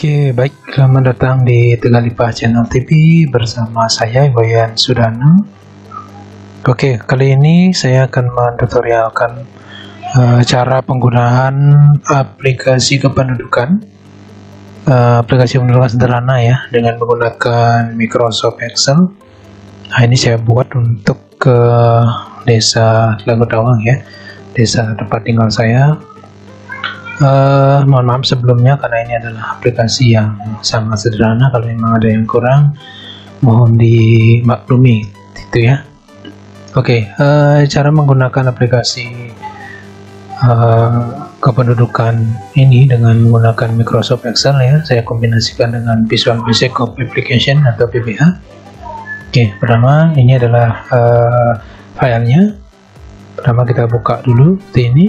Oke, baik, selamat datang di Tegalipah Channel TV bersama saya Wayan Sudana. Oke, kali ini saya akan mentutorialkan cara penggunaan aplikasi kependudukan, aplikasi pendudukan sederhana ya, dengan menggunakan Microsoft Excel. Nah, ini saya buat untuk ke desa Tlaga ya, desa tempat tinggal saya. Mohon maaf sebelumnya karena ini adalah aplikasi yang sangat sederhana. Kalau memang ada yang kurang mohon dimaklumi itu ya. Oke, cara menggunakan aplikasi kependudukan ini dengan menggunakan Microsoft Excel ya, saya kombinasikan dengan Visual Basic Application atau VBA. Oke, pertama ini adalah filenya. Pertama kita buka dulu seperti ini.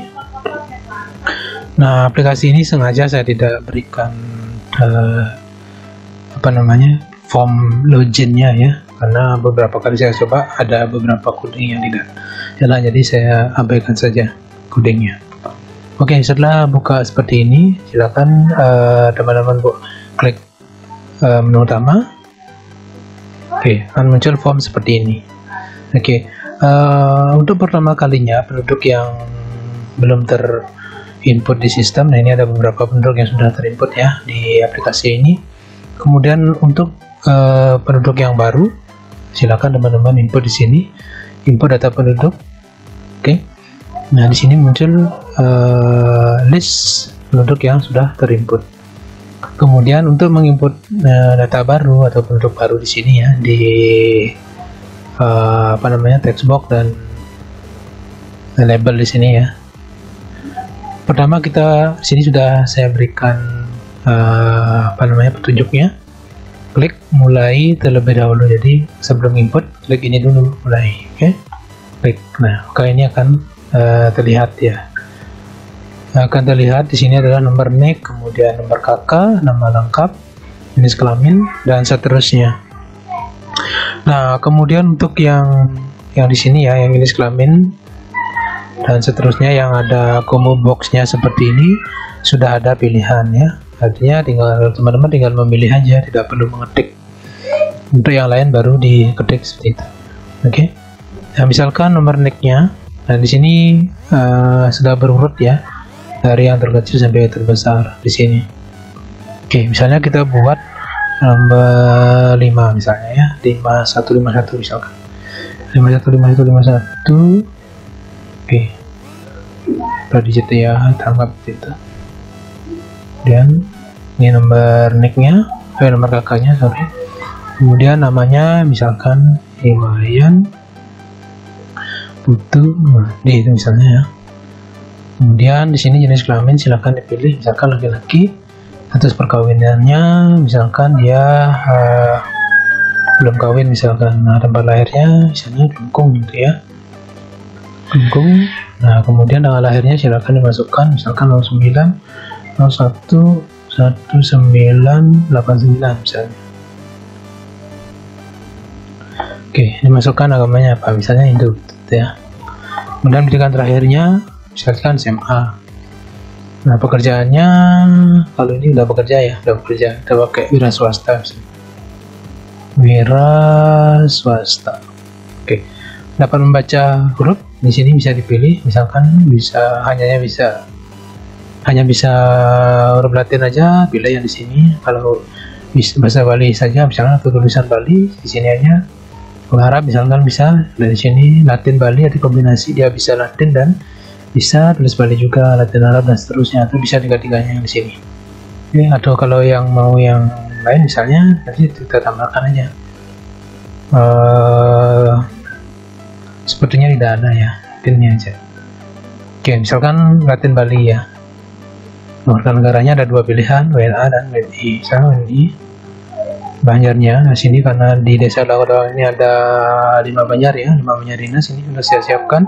Nah, aplikasi ini sengaja saya tidak berikan form loginnya ya, karena beberapa kali saya coba ada beberapa coding yang tidak jalan, jadi saya abaikan saja codingnya. Oke, setelah buka seperti ini, silakan teman-teman klik menu utama. Oke, akan muncul form seperti ini. Oke, untuk pertama kalinya penduduk yang belum input di sistem. Nah, ini ada beberapa penduduk yang sudah terinput ya di aplikasi ini. Kemudian untuk penduduk yang baru, silakan teman-teman input di sini, input data penduduk. Oke. Nah, di sini muncul list penduduk yang sudah terinput. Kemudian untuk menginput data baru atau penduduk baru di sini ya, di text box dan label di sini ya. Pertama kita sini sudah saya berikan petunjuknya. Klik mulai terlebih dahulu. Jadi sebelum input klik ini dulu, mulai. Oke. Klik. Nah, maka ini akan terlihat ya. Akan terlihat di sini adalah nomor NIK, kemudian nomor KK, nama lengkap, jenis kelamin dan seterusnya. Nah, kemudian untuk yang di sini ya, yang jenis kelamin dan seterusnya yang ada combo boxnya seperti ini sudah ada pilihan ya, artinya teman-teman tinggal memilih aja, tidak perlu mengetik. Untuk yang lain baru diketik seperti itu. Oke. Nah, misalkan nomor NIK-nya, nah di sini sudah berurut ya, dari yang terkecil sampai yang terbesar di sini. Oke, misalnya kita buat nomor 5 misalnya ya, 5151 misalkan, 515151. Oke, digit ya, tanggap itu. Kemudian ini nomor NIK-nya, nomor kakaknya, sorry. Kemudian namanya misalkan Wayan Putu itu misalnya ya. Kemudian di sini jenis kelamin silakan dipilih, misalkan laki-laki. Status perkawinannya misalkan dia belum kawin misalkan. Nah, tempat lahirnya misalnya Kelungkung gitu ya. Kelungkung. Nah, kemudian tanggal lahirnya silakan dimasukkan, misalkan 09 01 1989 misalnya. Oke, dimasukkan agamanya apa, misalnya Hindu gitu ya. Kemudian pendidikan terakhirnya misalkan SMA. Nah, pekerjaannya kalau ini udah bekerja ya, udah pakai wira swasta misalnya. Wira swasta. Oke. Dapat membaca huruf di sini bisa dipilih, misalkan hanya bisa huruf Latin aja, pilih yang di sini. Kalau bahasa Bali saja misalnya atau tulisan Bali di sini aja. Kalau Arab misalkan bisa dari sini Latin Bali atau kombinasi, dia bisa Latin dan bisa tulis Bali juga, Latin Arab dan seterusnya, atau bisa tiga-tiganya di sini. Oke, atau kalau yang mau yang lain misalnya nanti kita tambahkan aja. Sepertinya tidak ada ya, ini aja. Oke, misalkan Latin Bali ya. Warga negaranya ada dua pilihan, WNA dan WNI. Misalnya WNI Banjarnya. Nah, sini karena di desa Tlaga ini ada 5 banjar ya, 5 banjar dinas ini sudah saya siapkan.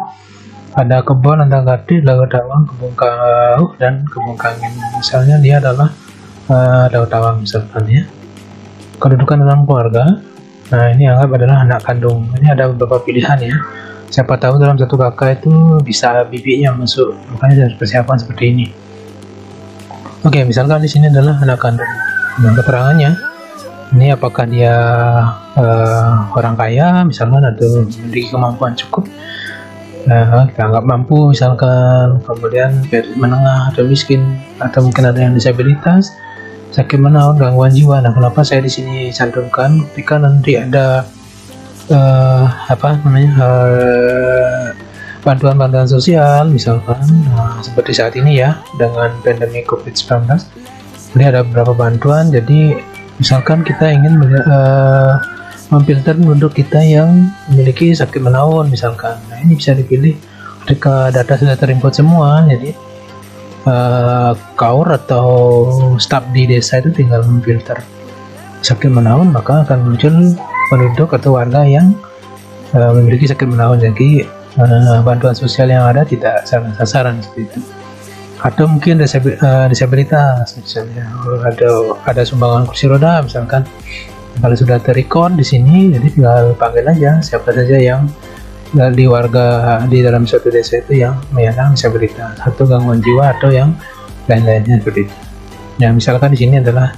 Ada kebun Antangkati, Tlaga Kebun Kauh dan Kebun Kangin. Misalnya dia adalah Tlaga misalkan ya. Kedudukan dalam keluarga. Nah, ini anggap adalah anak kandung. Ini ada beberapa pilihan ya. Siapa tahu dalam satu kakak itu bisa bibinya masuk, makanya harus persiapan seperti ini. Oke, misalkan di sini adalah anak kandung. Nah, keterangannya ini apakah dia orang kaya misalkan atau memiliki kemampuan cukup, kita anggap mampu misalkan, kemudian menengah atau miskin, atau mungkin ada yang disabilitas, sakit menaun, gangguan jiwa. Nah, kenapa saya di sini cantumkan ketika nanti ada bantuan-bantuan sosial misalkan, seperti saat ini ya dengan pandemi COVID-19, ini ada beberapa bantuan. Jadi misalkan kita ingin memfilter penduduk kita yang memiliki sakit menaun misalkan, nah ini bisa dipilih ketika data sudah terinput semua. Jadi kaur atau staf di desa itu tinggal memfilter sakit menaun, maka akan muncul penduduk atau warga yang memiliki sakit menaun. Jadi bantuan sosial yang ada tidak salah sasaran seperti itu. Atau mungkin disabilitas misalnya, ada sumbangan kursi roda misalkan. Kalau sudah terrecord di sini, jadi tinggal panggil aja siapa saja yang di warga di dalam suatu desa itu yang menyandang disabilitas atau gangguan jiwa atau yang lain-lainnya seperti itu. Ya, misalkan di sini adalah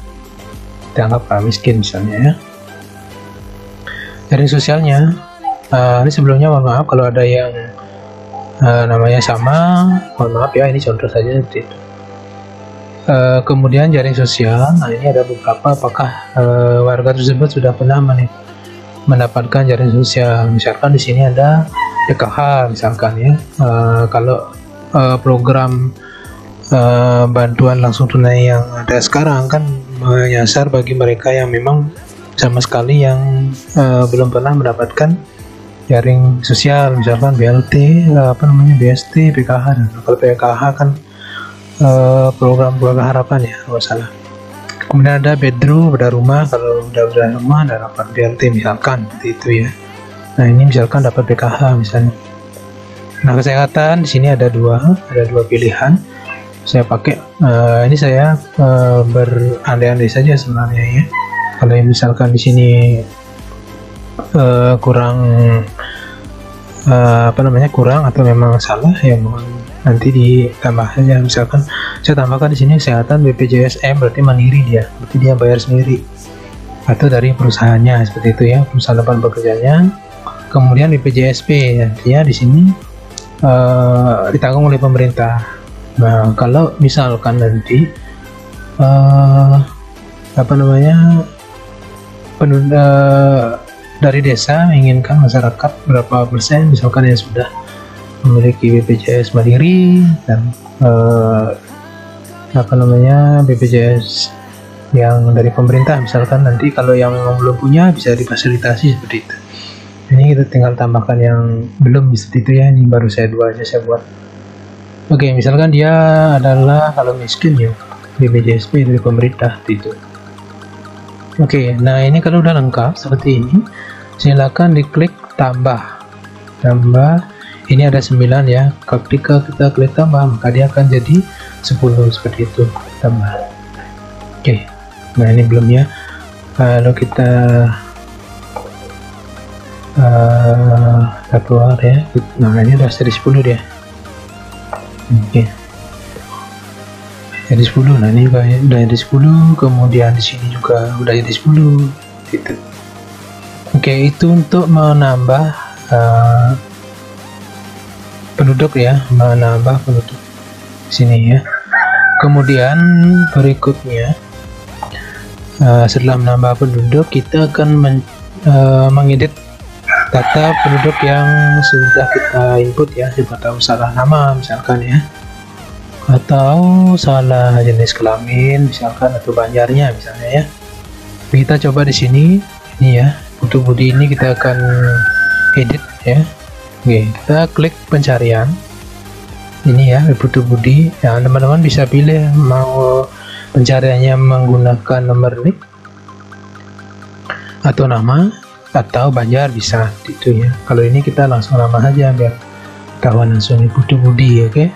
dianggap miskin misalnya ya. Jaring sosialnya, ini sebelumnya mohon maaf kalau ada yang namanya sama, mohon maaf ya, ini contoh saja seperti itu. Kemudian jaring sosial, nah ini ada beberapa, apakah warga tersebut sudah pernah mendapatkan jaring sosial. Misalkan di sini ada PKH misalkan ya. Kalau program bantuan langsung tunai yang ada sekarang kan menyasar bagi mereka yang memang sama sekali yang belum pernah mendapatkan jaring sosial, misalkan BLT, BST, PKH. Kalau PKH kan program keluarga harapan ya kalau salah. Kemudian ada bedroom, beda rumah, kalau udah rumah dapat BLT misalkan seperti itu ya. Nah ini misalkan dapat PKH misalnya. Nah, kesehatan di sini ada dua pilihan. Saya pakai ini saya berandai-andai saja sebenarnya ya. Kalau misalkan di sini kurang kurang atau memang salah ya mohon nanti ditambah saja. Misalkan saya tambahkan di sini kesehatan BPJS M, berarti mandiri dia, berarti dia bayar sendiri atau dari perusahaannya seperti itu ya, perusahaan tempat bekerjanya. Kemudian BPJSP artinya di sini ditanggung oleh pemerintah. Nah, kalau misalkan nanti dari desa menginginkan masyarakat berapa persen misalkan yang sudah memiliki BPJS mandiri dan BPJS yang dari pemerintah misalkan, nanti kalau yang memang belum punya bisa difasilitasi seperti itu. Ini kita tinggal tambahkan yang belum seperti itu ya. Ini baru saya buat. Oke, misalkan dia adalah kalau miskin ya BPJSP dari pemerintah itu. Oke, nah ini kalau udah lengkap seperti ini, silakan diklik tambah. Ini ada 9 ya. Ketika kita klik tambah, maka dia akan jadi 10 seperti itu, tambah. Oke, nah ini belum ya. Kalau kita keluar ya, nah ini udah jadi 10 dia. Oke, jadi 10. Nah ini udah jadi 10. Kemudian di sini juga udah jadi 10 gitu. Oke, itu untuk menambah penduduk ya, menambah penduduk sini ya. Kemudian berikutnya setelah menambah penduduk, kita akan mengedit data penduduk yang sudah kita input ya. Siapa tahu salah nama misalkan ya, atau salah jenis kelamin misalkan, atau banjarnya misalnya ya. Kita coba di sini ini ya, Putu Budi ini kita akan edit ya. Oke, kita klik pencarian ini ya, Putu Budi. Nah, teman-teman bisa pilih mau pencariannya menggunakan nomor NIK atau nama atau Banjar bisa gitu ya. Kalau ini kita langsung nama saja biar kawan langsung Putu Budi. Oke,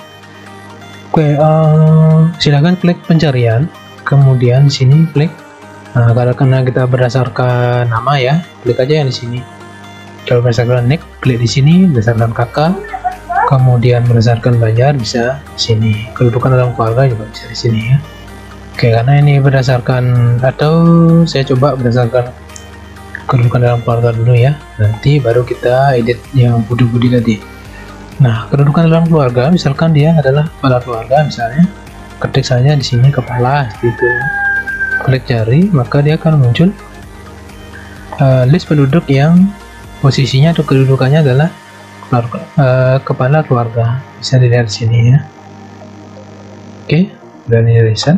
silakan klik pencarian, kemudian di sini klik. Nah, karena kita berdasarkan nama ya, klik aja yang di sini. Kalau berdasarkan NIK, klik di sini, berdasarkan kakak, kemudian berdasarkan Banjar bisa di sini. Kalau bukan dalam keluarga juga bisa di sini ya. Oke, karena ini berdasarkan, atau saya coba berdasarkan kedudukan dalam keluarga dulu ya, nanti baru kita edit yang budi-budi tadi. Nah, kedudukan dalam keluarga, misalkan dia adalah kepala keluarga misalnya, ketik saja di sini kepala gitu, klik cari, maka dia akan muncul list penduduk yang posisinya atau kedudukannya adalah kepala keluarga. Bisa dilihat di sini ya. Oke, dan ini reset.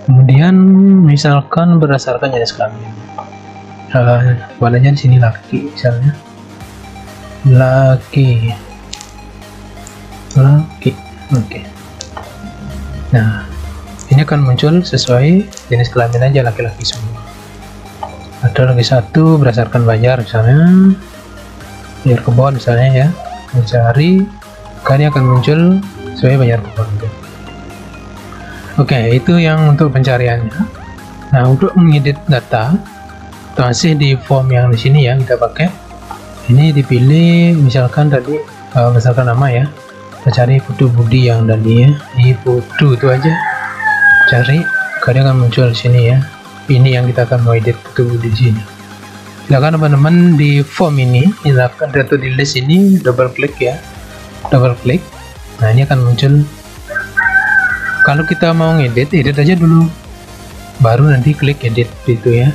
Kemudian misalkan berdasarkan jenis kelamin, kepalanya di sini laki misalnya, laki. Oke. Nah, ini akan muncul sesuai jenis kelamin aja, laki-laki semua. Atau lagi satu berdasarkan Banjar misalnya, Banjar Kebon misalnya ya, mencari, maka akan muncul sesuai Banjar Kebon gitu. Oke, itu yang untuk pencariannya. Nah, untuk mengedit data masih di form yang di sini ya, kita pakai ini, dipilih misalkan tadi misalkan nama ya, kita cari Putu Budi yang tadi ya, di Putu itu aja cari, kadang akan muncul di sini ya. Ini yang kita akan mau edit Putu Budi di sini. Silakan teman-teman di form ini, silakan atau di list ini double klik ya, double klik. Nah, ini akan muncul. Kalau kita mau ngedit, edit aja dulu, baru nanti klik edit gitu ya.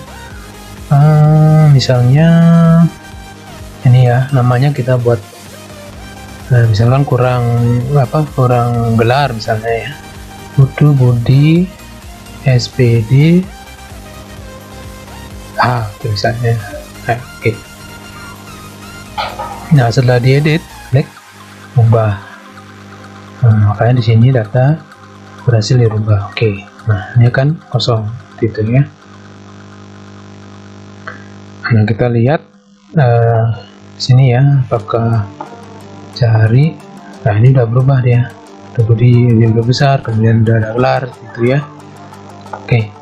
Misalnya ini ya, namanya kita buat, nah misalkan kurang gelar misalnya ya, Putu Budi SPD misalnya. Oke. Nah, setelah diedit, klik ubah. Nah, makanya di sini data berhasil dirubah. Oke. Nah, ini kan kosong gitu ya. Nah, kita lihat sini ya, apakah cari. Nah, ini udah berubah dia. Kemudian dia udah besar, kemudian udah ada gelar gitu ya. Oke.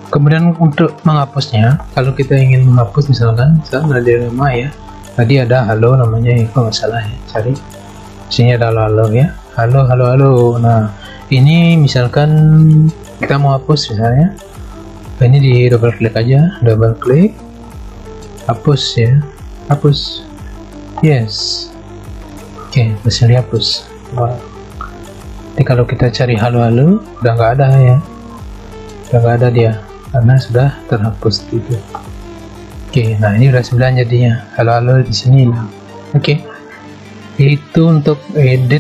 Kemudian untuk menghapusnya, kalau kita ingin menghapus misalkan ada nama ya, tadi ada halo namanya ya, kalau nggak salah ya, cari sini ada halo ya, halo. Nah, ini misalkan kita mau hapus misalnya, ini di double klik aja, double klik, hapus ya, hapus, yes. Oke, bisa dihapus. Jadi kalau kita cari halo udah nggak ada ya, udah nggak ada dia karena sudah terhapus gitu. Oke, nah ini udah 9 jadinya, halo di sini lah. Oke, itu untuk edit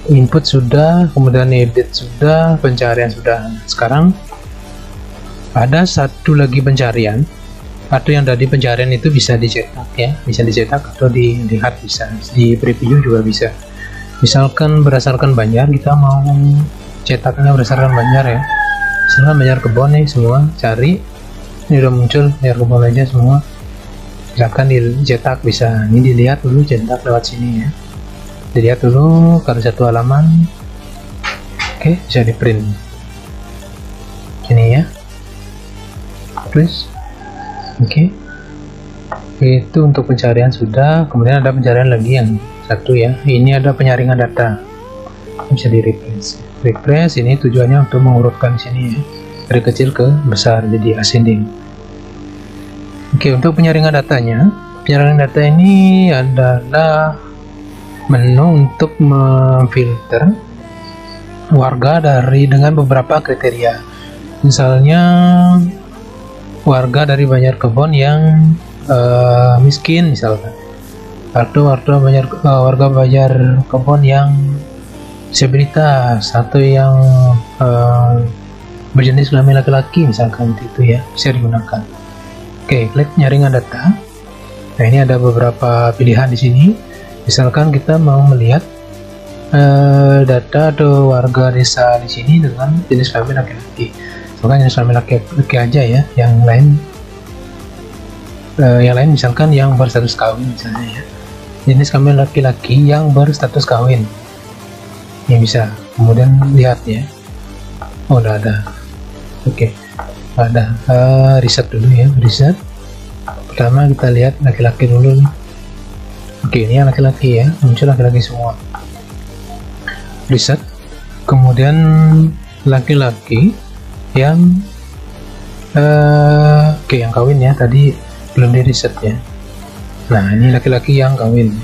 input sudah, kemudian edit sudah, pencarian sudah. Sekarang ada satu lagi pencarian, atau yang tadi pencarian itu bisa dicetak ya, bisa dicetak atau dilihat, bisa di preview juga bisa. Misalkan berdasarkan Banjar, kita mau cetaknya berdasarkan Banjar ya, misalkan Banjar Kebon nih semua, cari, ini udah muncul Banjar Kebon aja semua, misalkan dicetak bisa, ini dilihat dulu cetak lewat sini ya, dilihat dulu kalau satu halaman. Oke, bisa di print ini ya, terus oke. Itu untuk pencarian sudah. Kemudian ada pencarian lagi yang satu ya, ini ada penyaringan data, bisa di refresh. Ini tujuannya untuk mengurutkan sini ya, dari kecil ke besar jadi ascending. Oke, untuk penyaringan datanya, penyaringan data ini adalah menu untuk memfilter warga dengan beberapa kriteria. Misalnya warga dari Banjar Kebon yang miskin misalkan, atau warga Banjar Kebon yang disabilitas, atau yang berjenis kelamin laki-laki misalkan, itu ya bisa digunakan. Oke, klik nyaringan data. Nah, ini ada beberapa pilihan di sini. Misalkan kita mau melihat data atau warga desa di sini dengan jenis kelamin laki-laki, maka jenis kelamin laki-laki aja ya, yang lain misalkan yang berstatus kawin misalnya ya, jenis kelamin laki-laki yang berstatus kawin yang bisa. Kemudian lihat ya, oh udah ada. Oke, ada riset dulu ya, riset pertama kita lihat laki-laki dulu nih. Oke, ini laki-laki ya, muncul laki-laki semua, riset. Kemudian laki-laki yang yang kawin ya, tadi belum di reset ya. Nah, ini laki-laki yang kawin.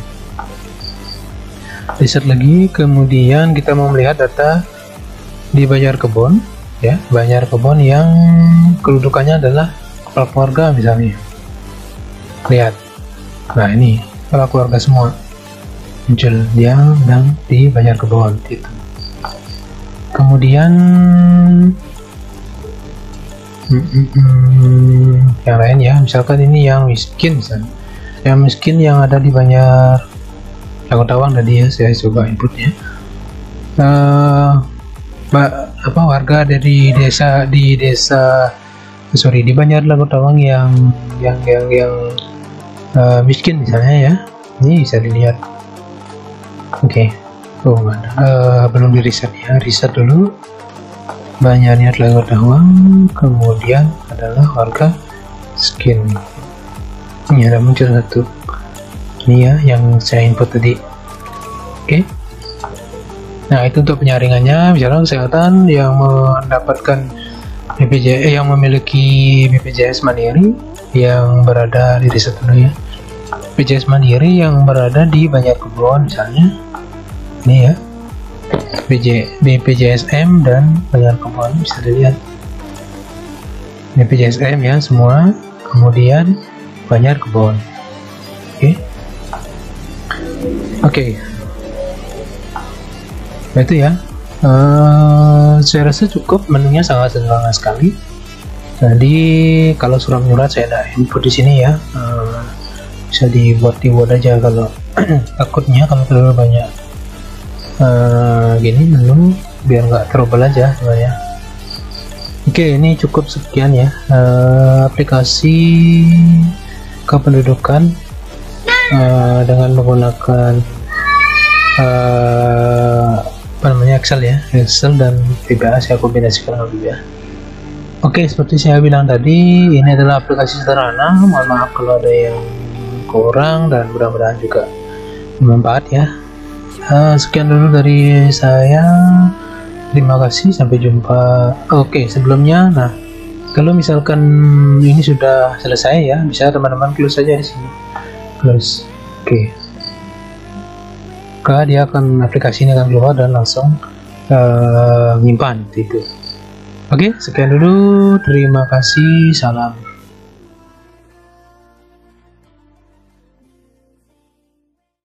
Reset lagi, kemudian kita mau melihat data di Banjar Kebon ya, Banjar Kebon yang kedudukannya adalah kepala keluarga misalnya. Lihat, nah ini kepala keluarga semua muncul yang di Banjar Kebon itu. Kemudian yang lain ya, misalkan ini yang miskin misalnya, yang miskin yang ada di Banjar Tawang tadi ya, saya coba inputnya. Warga dari desa di Banjar Tawang yang miskin misalnya ya, ini bisa dilihat. Oke. Oh, belum di reset ya, reset dulu. Banyak niat Tawang, kemudian adalah warga miskin. Ini ada muncul satu. Ini ya yang saya input tadi. Oke. Nah, itu untuk penyaringannya. Misalnya kesehatan yang mendapatkan yang memiliki BPJS Mandiri yang berada di desa dulu ya. BPJS Mandiri yang berada di Banjar Kebon misalnya. Ini ya. BPJSM dan Banjar Kebon bisa dilihat. BPJSM ya semua, kemudian Banjar Kebon. Oke. Nah, itu ya. Saya rasa cukup, menunya sangat sederhana sekali. Jadi kalau surat menyurat saya ada input di sini ya. Bisa dibuat aja kalau takutnya kalau terlalu banyak gini menu, biar nggak terobel aja sebenarnya. Oke, ini cukup sekian ya aplikasi kependudukan dengan menggunakan Excel ya, Excel dan VBA saya kombinasikan dengan VBA. Oke, seperti saya bilang tadi, ini adalah aplikasi sederhana. Mohon maaf kalau ada yang kurang dan mudah-mudahan juga bermanfaat ya. Sekian dulu dari saya. Terima kasih, sampai jumpa. Oke, sebelumnya, nah kalau misalkan ini sudah selesai ya, bisa teman-teman close saja di sini. Close. Oke. Maka dia akan, aplikasi ini akan keluar dan langsung menyimpan itu. Oke, sekian dulu. Terima kasih. Salam.